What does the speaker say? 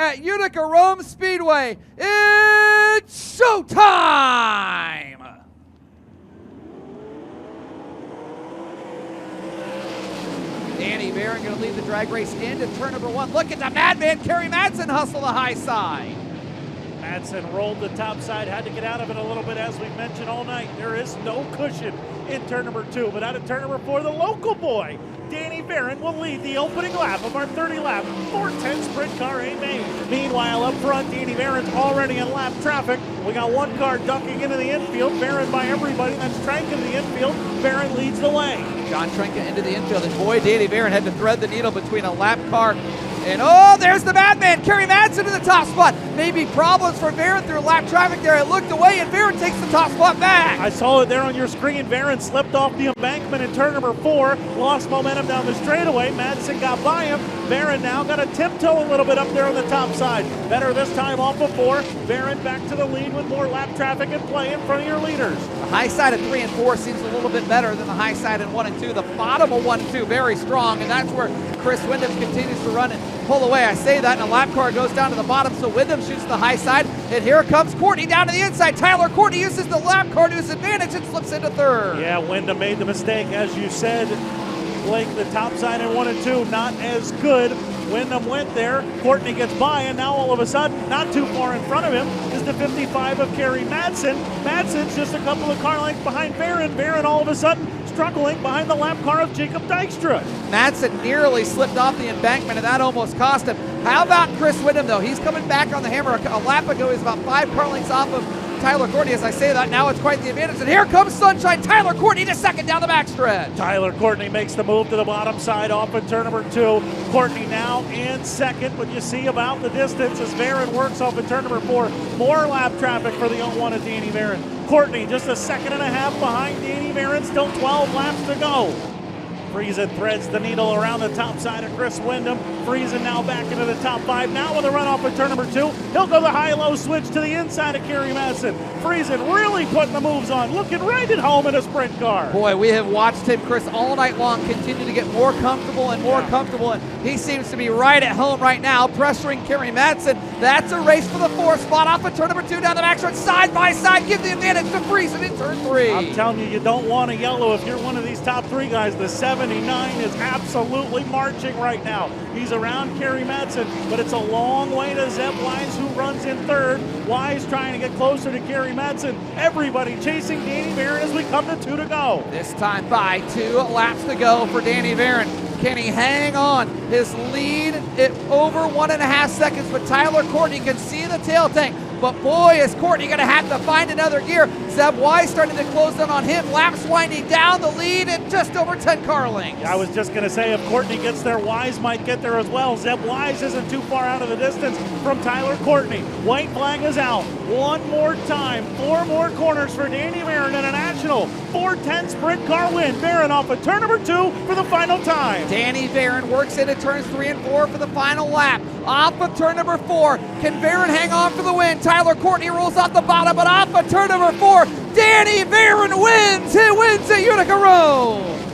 at Utica-Rome Speedway. It's showtime! Danny Barron going to lead the drag race into turn number 1. Look at the madman, Kerry Madsen, hustle the high side. Madsen rolled the top side, had to get out of it a little bit, as we mentioned all night. There is no cushion in turn number 2, but out of turn number 4, the local boy, Danny Barron, will lead the opening lap of our 30-lap 410 sprint car A main. Meanwhile, up front, Danny Barron's already in lap traffic. We got one car ducking into the infield. Barron by everybody. That's Trank in the infield. Barron leads the way. John Trenka into the infield, and boy, Danny Barron had to thread the needle between a lap car and oh, there's the madman, Kerry Madsen in the top spot. Maybe problems for Barron through lap traffic there. It looked away, and Barron takes the top spot back. I saw it there on your screen. Barron slipped off the embankment in turn number 4, lost momentum down the straightaway. Madsen got by him. Barron now got to tiptoe a little bit up there on the top side. Better this time off of 4. Barron back to the lead with more lap traffic and play in front of your leaders. The high side of 3 and 4 seems a little bit better than the high side in 1 and 2. The bottom of 1 and 2 very strong, and that's where Chris Windham continues to run and pull away. I say that, and a lap car goes down to the bottom, so Windham shoots the high side, and here comes Courtney down to the inside. Tyler Courtney uses the lap car to his advantage and slips into 3rd. Yeah, Windham made the mistake, as you said. Blake, the top side in 1 and 2, not as good. Windham went there. Courtney gets by, and now all of a sudden, not too far in front of him, is the 55 of Kerry Madsen. Madsen's just a couple of car lengths behind Barron. Barron all of a sudden struggling behind the lap car of Jacob Dykstra. Madsen nearly slipped off the embankment, and that almost cost him. How about Chris Windham, though? He's coming back on the hammer. A lap ago, he's about 5 car lengths off of Tyler Courtney. As I say that, now it's quite the advantage. And here comes Sunshine. Tyler Courtney to second down the backstretch. Tyler Courtney makes the move to the bottom side off in turn number 2. Courtney now in second, but you see about the distance as Barron works off in turn number 4. More lap traffic for the 0-1 of Danny Barron. Courtney just a second and a half behind Danny Barron, still 12 laps to go. Friesen threads the needle around the top side of Chris Windham. Friesen now back into the top 5. Now with a run off of turn number 2. He'll go the high-low switch to the inside of Kerry Madsen. Friesen really putting the moves on, looking right at home in a sprint car. Boy, we have watched him, Chris, all night long continue to get more comfortable and more comfortable, and he seems to be right at home right now, pressuring Kerry Madsen. That's a race for the 4th spot off of turn number 2 down the backstretch, side by side, give the advantage to Friesen in turn 3. I'm telling you, you don't want a yellow if you're one of these top 3 guys. The 79 is absolutely marching right now. He's around Kerry Madsen, but it's a long way to Zeb Wise, who runs in 3rd. Wise trying to get closer to Kerry Madsen. Everybody chasing Danny Barron as we come to 2 to go. This time by 2 laps to go for Danny Barron. Can he hang on his lead at over 1.5 seconds? But Tyler Courtney can see the tail tank. But boy, is Courtney going to have to find another gear. Zeb Wise starting to close in on him. Laps winding down the lead at just over 10 car lengths. I was just going to say, if Courtney gets there, Wise might get there as well. Zeb Wise isn't too far out of the distance from Tyler Courtney. White flag is out. One more time. 4 more corners for Danny Barron and a national 410 sprint car win. Barron off of turn number 2 for the final time. Danny Barron works into turns 3 and 4 for the final lap. Off of turn number 4. Can Barron hang on for the win? Tyler Courtney rolls off the bottom, but off of turn number 4, Danny Barron wins. He wins at Utica-Rome.